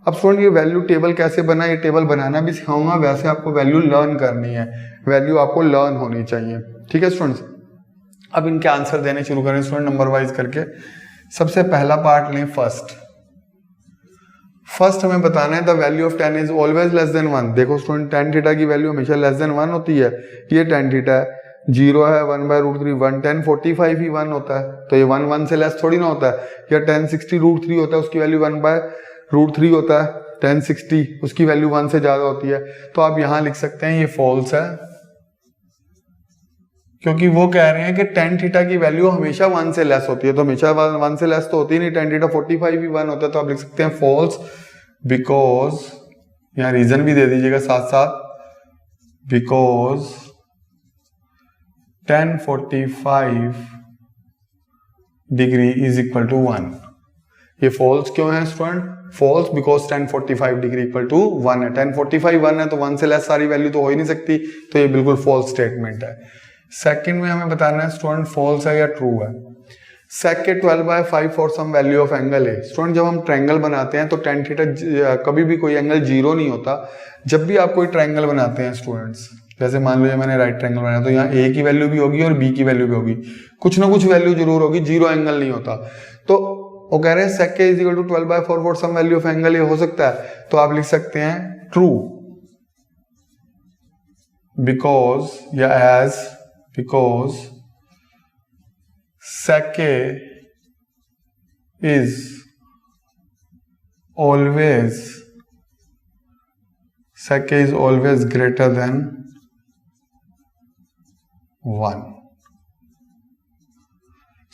अब स्टूडेंट ये वैल्यू टेबल कैसे बना, ये टेबल बनाना भी सिखाऊंगा, वैसे आपको वैल्यू लर्न करनी है, वैल्यू आपको लर्न होनी चाहिए। ठीक है स्टूडेंट्स, अब इनके आंसर देने शुरू करें स्टूडेंट नंबर वाइज करके। सबसे पहला पार्ट लें फर्स्ट हमें बताना है the value of 10 is always less than 1। देखो स्टूडेंट tan थीटा की वैल्यू हमेशा लेस देन 1 होती है, ये tan थीटा है, 0 है, 1/√3, 1 tan 45 ही 1 होता है, तो ये 1 से लेस थोड़ी ना होता है। या tan 60 √3 होता है, उसकी वैल्यू 1/√3 √3 होता है, tan 60 उसकी वैल्यू 1 से ज्यादा होती है, तो आप यहां लिख सकते हैं ये फॉल्स है, क्योंकि वो कह रहे हैं कि tan थीटा की वैल्यू हमेशा 1 से लेस होती है, तो हमेशा 1 से लेस तो होती नहीं, tan थीटा 45 भी 1 होता है, तो आप लिख सकते हैं फॉल्स बिकॉज, यहाँ रीजन भी दे दीजिएगा साथ साथ, because tan 45 degree is equal to 1। ये फॉल्स क्यों है student? False because tan 45 degree equal to 1 है। tan 45 1 है तो 1 से लेस सारी वैल्यू तो हो ही नहीं सकती, तो ये बिल्कुल फॉल्स स्टेटमेंट है। सेकंड में हमें बताना है स्टूडेंट फॉल्स है या ट्रू है। sec के 12/5 for some value of angle है। स्टूडेंट जब हम ट्रायंगल बनाते हैं तो tan थीटा कभी भी कोई एंगल जीरो नहीं होता। जब भी आप कोई ट्रायंगल बनाते हैं स्टूडेंट्स, जैसे मान लो मैंने राइट ट्रायंगल बनाया तो यहाँ a की वैल्यू भी होगी और b की वैल्यू भी होगी, कुछ ना कुछ वैल्यू जरूर होगी, जीरो एंगल नहीं होता। तो वो कह रहे हैं sec के is equal to 12/4 for some value of angle, ये हो सकता है, तो आप लिख सकते हैं ट्रू बिकॉज या एज, because sec is always greater than 1।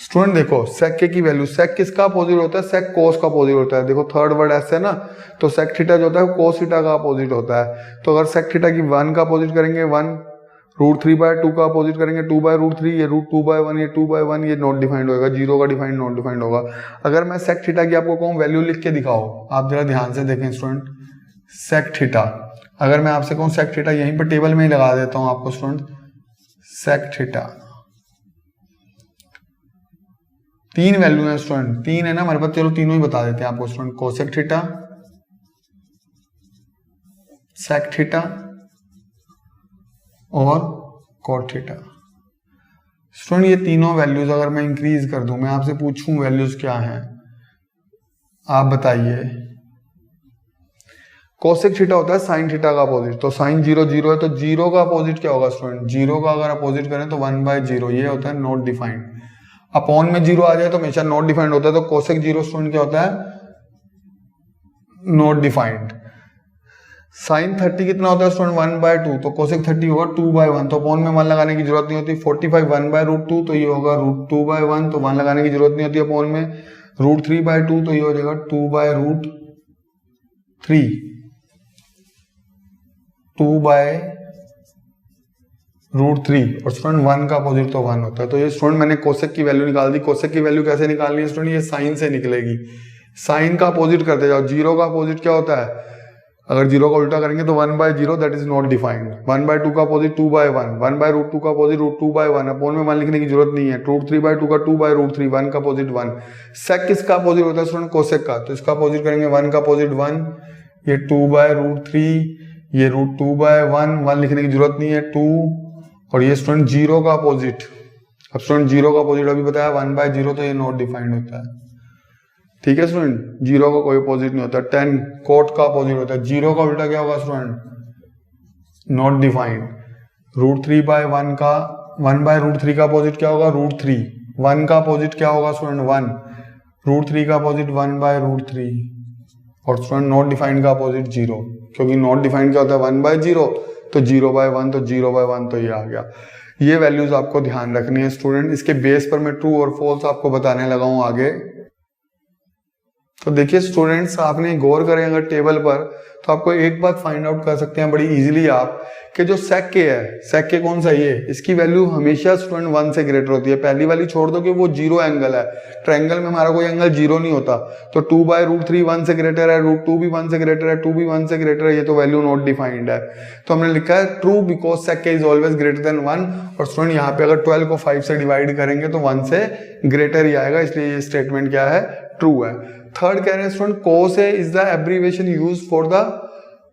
Student देखो sec की वैल्यू, sec किसका अपोजिट होता है? sec cos का अपोजिट होता है। देखो थर्ड वर्ड ऐसे है ना, तो sec थीटा जो होता है cos थीटा का अपोजिट होता है। तो अगर sec थीटा की 1 का अपोजिट करेंगे 1, √3/2 का अपोजिट करेंगे 2/√3, ये √2/1, ये 2/1, ये नॉट डिफाइंड होगा, जीरो का डिफाइंड नॉट डिफाइंड होगा। अगर मैं sec थीटा की आपको कहूँ वैल्यू लिख के दिखाओ, आप जरा ध्यान से देखें स्टूडेंट, sec थीटा, अगर मैं आपसे कहूँ sec थीटा, यहीं पर टेबल में ही लगा देता हूँ आपको स्टूडेंट, sec थीटा 3 वैल्यू है स्टूडेंट, 3 है ना हमारे पास, चलो तीनों ही बता देते हैं आपको student, cosec theta, sec theta और कॉट थीटा। स्टूडेंट ये तीनों वैल्यूज अगर मैं इंक्रीज कर दूं, मैं आपसे पूछूं वैल्यूज क्या हैं, आप बताइए। कोसेक थीटा होता है साइन थीटा का अपोजिट, तो साइन 0 0 है, तो 0 का अपोजिट क्या होगा स्टूडेंट? 0 का अगर अपोजिट करें तो 1/0, ये होता है नॉट डिफाइंड। अपॉन में 0 आ जाए तो हमेशा नॉट डिफाइंड होता है, तो कोसेक 0 स्टूडेंट क्या होता है? Not defined. साइन 30 कितना होता है स्टूडेंट? 1/2, तो कोसेक 30 होगा 2/1, तो अपॉन में 1 लगाने की जरूरत नहीं होती। 45 1/√2, तो ये होगा √2/1, तो 1 लगाने की जरूरत नहीं होती अपॉन में। √3/2, तो ये हो जाएगा 2/√3, 2/√3, और स्टूडेंट 1 का अपोजिट तो 1 होता है। तो ये स्टूडेंट मैंने कोसेक की वैल्यू निकाल दी। कोसेक की वैल्यू कैसे निकालनी है स्टूडेंट? ये साइन से निकलेगी, साइन का अपोजिट करते जाओ। 0 का अपोजिट क्या होता है? अगर 0 का उल्टा करेंगे तो 1/0, दैट इज नॉट डिफाइंड। 1/2 का अपोजिट 2/1, 1/√2 का अपोजिट √2/1, अपॉन में 1 लिखने की जरूरत नहीं है। √3/2 का 2/√3, 1 का अपोजिट 1। सेक किसका अपोजिट होता है स्टूडेंट? कोसेक का, तो इसका अपोजिट करेंगे 1 का अपोजिट 1, ये 2/√3, ये √2/1, 1 लिखने की जरूरत नहीं है 2, और ये स्टूडेंट 0 का अपोजिट। अब स्टूडेंट 0 का अपोजिट अभी बताया 1/0, तो ये नॉट डिफाइंड होता है। ठीक है स्टूडेंट, 0 का कोई अपोजिट नहीं होता। 10 कोट का अपोजिट होता है। 0 का उल्टा क्या होगा स्टूडेंट? Not defined. √3/1 का 1/√3 का अपोजिट क्या होगा? √3। 1 का अपोजिट क्या होगा स्टूडेंट? 1। √3 का अपोजिट 1/√3, और स्टूडेंट नॉट डिफाइंड का अपोजिट 0, क्योंकि नॉट डिफाइंड क्या होता है? 1/0, तो 0/1, तो 0/1, तो ये आ गया। ये वैल्यूज आपको ध्यान रखनी है स्टूडेंट। इसके बेस पर मैं ट्रू और फॉल्स आपको बताने लगा हूं आगे। तो देखिए स्टूडेंट्स, आपने गौर करें अगर टेबल पर, तो आपको एक बात फाइंड आउट कर सकते हैं बड़ी इजीली आप, कि जो sec के है, sec के कौन सा ये, इसकी वैल्यू हमेशा स्टूडेंट 1 से ग्रेटर होती है। पहली वाली छोड़ दो कि वो 0 एंगल है, ट्रायंगल में हमारा कोई एंगल 0 नहीं होता, तो 2/√3 1 से ग्रेटर है, √2 भी 1 से ग्रेटर है, 2 भी 1 से ग्रेटर है, ये तो वैल्यू नॉट डिफाइंड है। तो हमने लिखा है ट्रू बिकॉज sec के इज ऑलवेज ग्रेटर देन 1, और स्टूडेंट यहाँ पे अगर 12 को 5 से डिवाइड करेंगे तो 1 से ग्रेटर ही आएगा, इसलिए ये स्टेटमेंट क्या है? ट्रू है। थर्ड कह रहे हैं student cos A is the abbreviation used for the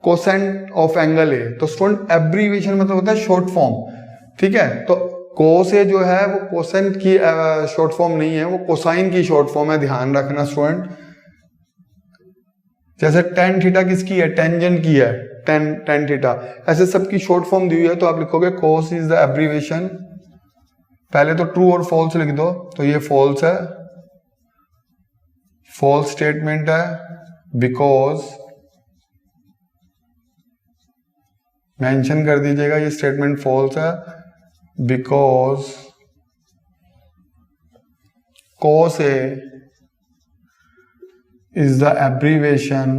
quotient of angle ए। तो स्टूडेंट एब्रीविएशन मतलब होता है शॉर्ट फॉर्म, ठीक है? तो कोस ए जो है वो कोसेंट की शॉर्ट फॉर्म नहीं है, वो कोसाइन की शॉर्ट फॉर्म है, ध्यान रखना स्टूडेंट। जैसे tan थीटा किसकी है? टेंजेंट की है, tan थीटा, ऐसे सबकी शॉर्ट फॉर्म दी हुई है, तो आप लिखोगे कोस इज द एब्रीविएशन। पहले तो ट्रू और फॉल्स लिख दो, तो ये फॉल्स है, फॉल्स स्टेटमेंट है, बिकॉज, मेंशन कर दीजिएगा ये स्टेटमेंट फॉल्स है, because cos A is the abbreviation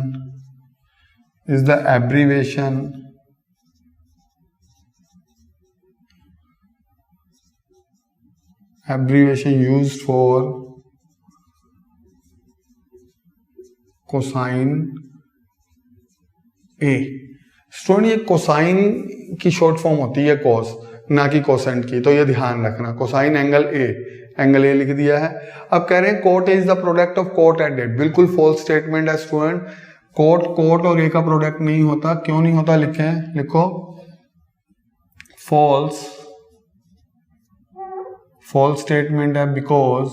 used for cosine A। Student ये कोसाइन की शॉर्ट फॉर्म होती है cos, ना कि कोसेंट की, तो ये ध्यान रखना। कोसाइन एंगल A लिख दिया है। अब कह रहे हैं cot A is the product of cot and A। बिल्कुल फॉल्स स्टेटमेंट है स्टूडेंट। कोट और A का प्रोडक्ट नहीं होता। क्यों नहीं होता लिखो फॉल्स स्टेटमेंट है because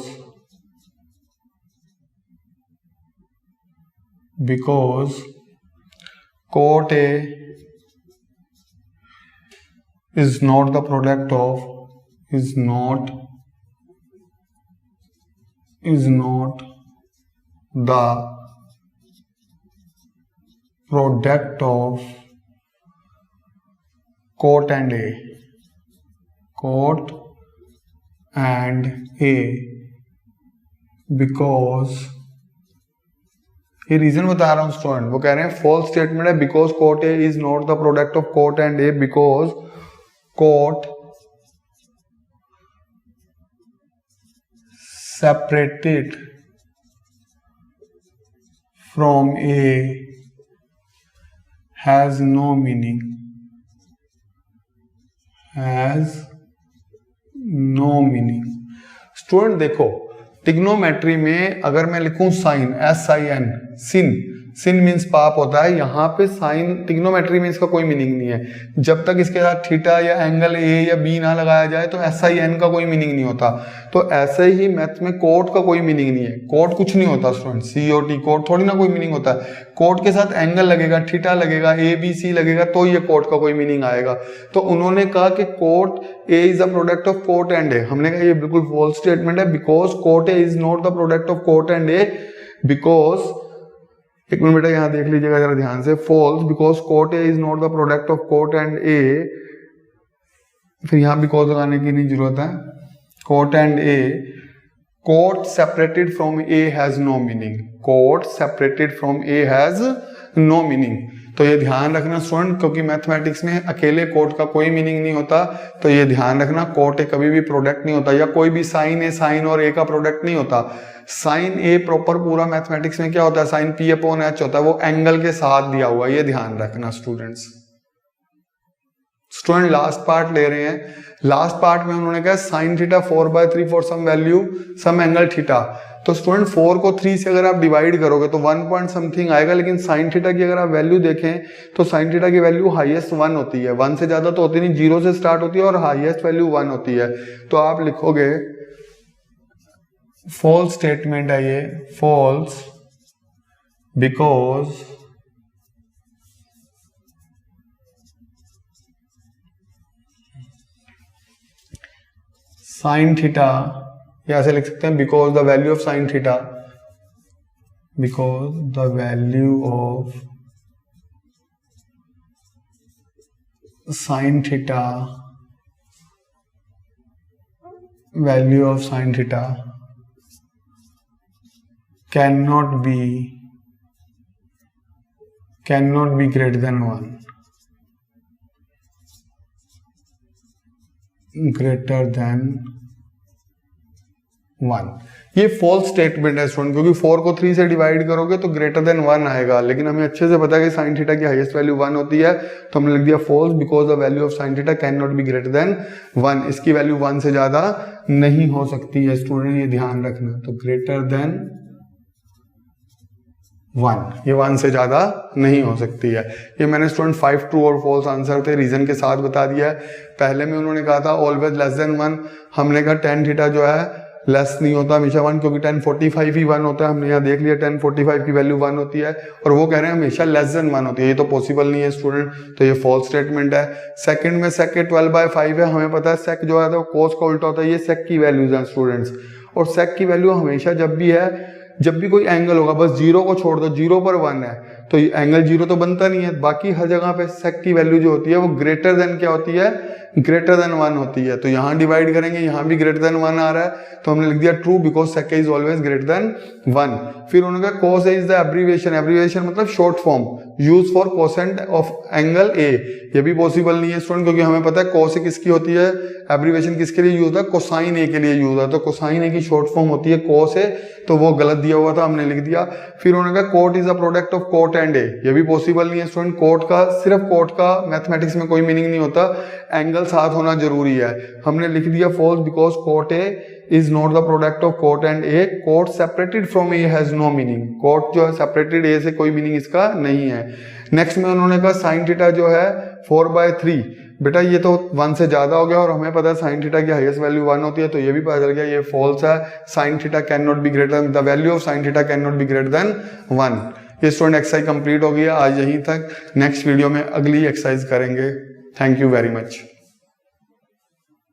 cot A is not the product of coat and A because, ये रीजन बता रहा हूं स्टूडेंट। वो कह रहे हैं फॉल्स स्टेटमेंट है because cot A is not the product of cot and A, because cot separated from A has no meaning, student देखो टिग्नोमेट्री में अगर मैं लिखूं साइन, SIN, सिन मीन्स पाप होता है। यहाँ पे साइन टिग्नोमेट्री में इसका कोई मीनिंग नहीं है। जब तक इसके साथ थीटा या एंगल A या B ना लगाया जाए तो SIN का कोई मीनिंग नहीं होता। तो ऐसे ही मैथ में कोट का कोई मीनिंग नहीं है। कोट कुछ नहीं होता स्टूडेंट, COT कोट थोड़ी ना कोई मीनिंग होता है। कोट के साथ एंगल लगेगा, थीटा लगेगा, ABC लगेगा तो ये कोट का कोई मीनिंग आएगा। तो उन्होंने कहा कि cot A is the product of cot and A। हमने कहा ये बिल्कुल फॉल्स स्टेटमेंट है because cot A is not the product of cot and A, because, एक मिनट बेटा यहां देख लीजिएगा जरा ध्यान से। False because cot A is not the product of cot and A, फिर यहां बिकॉज लगाने की नहीं जरूरत है। Cot and A, cot separated from A has no meaning, cot separated from A has no meaning. तो ये ध्यान रखना स्टूडेंट, क्योंकि मैथमेटिक्स में अकेले कोट का कोई मीनिंग नहीं होता। तो ये ध्यान रखना, कोट A कभी भी प्रोडक्ट नहीं होता, या कोई भी साइन और A का प्रोडक्ट नहीं होता। साइन A प्रॉपर पूरा मैथमेटिक्स में क्या होता है, साइन P/H होता है, वो एंगल के साथ दिया हुआ, ये ध्यान रखना स्टूडेंट्स। स्टूडेंट लास्ट पार्ट ले रहे हैं। लास्ट पार्ट में उन्होंने कहा sine theta 4/3 for some value some angle theta. तो स्टूडेंट 4 को 3 से अगर आप डिवाइड करोगे तो 1 पॉइंट समथिंग आएगा, लेकिन साइन थीटा की अगर आप वैल्यू देखें तो साइन थीटा की वैल्यू हाईएस्ट 1 होती है। 1 से ज्यादा तो होती नहीं, 0 से स्टार्ट होती है और हाईएस्ट वैल्यू 1 होती है। तो आप लिखोगे फॉल्स स्टेटमेंट है ये, फॉल्स बिकॉज साइन थीटा, या ऐसे लिख सकते हैं because the value of sine theta, because the value of sine theta, value of sine theta cannot be greater than 1, greater than 1। ये फॉल्स स्टेटमेंट है स्टूडेंट, क्योंकि 4 को 3 से डिवाइड करोगे तो ग्रेटर देन 1 आएगा, लेकिन हमें अच्छे से पता है कि साइन थीटा की हाईएस्ट वैल्यू 1 होती है। तो हमने लिख दिया false because the value of sine theta can not be greater than 1। इसकी वैल्यू 1 से ज्यादा नहीं हो सकती है स्टूडेंट, ये ध्यान रखना। तो ग्रेटर देन 1, ये 1 से ज्यादा नहीं हो सकती है। ये मैंने स्टूडेंट 5 ट्रू और फॉल्स आंसर थे रीजन के साथ बता दिया है। पहले में उन्होंने कहा था ऑलवेज लेस देन 1, हमने कहा tan थीटा जो है लेस नहीं होता हमेशा 1, क्योंकि tan 45 ही 1 होता है। हमने यहाँ देख लिया tan 45 की वैल्यू 1 होती है, और वो कह रहे हैं हमेशा लेस देन 1 होती है। ये तो पॉसिबल नहीं है स्टूडेंट, तो ये फॉल्स स्टेटमेंट है। सेकंड में sec के 12/5 है, हमें पता है sec जो है वो cos का उल्टा होता है। ये sec की वैल्यूज हैं स्टूडेंट्स, और sec की वैल्यू हमेशा जब भी है जब भी कोई एंगल होगा बस जीरो को छोड़ दो, जीरो पर 1 है तो एंगल जीरो तो बनता नहीं है, बाकी हर जगह पे सेक की वैल्यू जो होती है वो ग्रेटर देन क्या होती है, ग्रेटर देन 1 होती है। तो यहाँ डिवाइड करेंगे, यहाँ भी ग्रेटर देन 1 आ रहा है तो हमने लिख दिया true because sec is always greater than 1। फिर उन्होंने कहा cos is the abbreviation, abbreviation मतलब short form used for cosecant of angle A. ये भी पॉसिबल नहीं है स्टूडेंट, क्योंकि हमें पता है cos किसकी होती है, एब्रीविएशन किसके लिए यूज होता है, कोसाइन ए के लिए यूज होता है। तो कोसाइन ए की शॉर्ट फॉर्म होती है cos ए, तो वो गलत दिया हुआ था, हमने लिख दिया। फिर उन्होंने कहा cot is a product of cot and A, ये भी पॉसिबल नहीं है स्टूडेंट। कोट का, सिर्फ कोट का मैथमेटिक्स में कोई मीनिंग नहीं होता, एंगल साथ होना जरूरी है। हमने लिख दिया false because cot A is not the product of cot and A, cot separated from A has no meaning, cot जो है सेपरेटेड ए से कोई मीनिंग इसका नहीं है। नेक्स्ट में उन्होंने कहा साइन थीटा जो है 4/3, बेटा ये तो 1 से ज्यादा हो गया और हमें पता है साइन थीटा की हाईएस्ट वैल्यू 1 होती है, तो ये भी पता चल गया ये फॉल्स है। Sign theta can not be greater then, the value of sine theta can not be greater than 1। ये स्टूडेंट एक्सरसाइज कंप्लीट हो गई है आज यहीं तक, नेक्स्ट वीडियो में अगली एक्सरसाइज करेंगे। Thank you very much.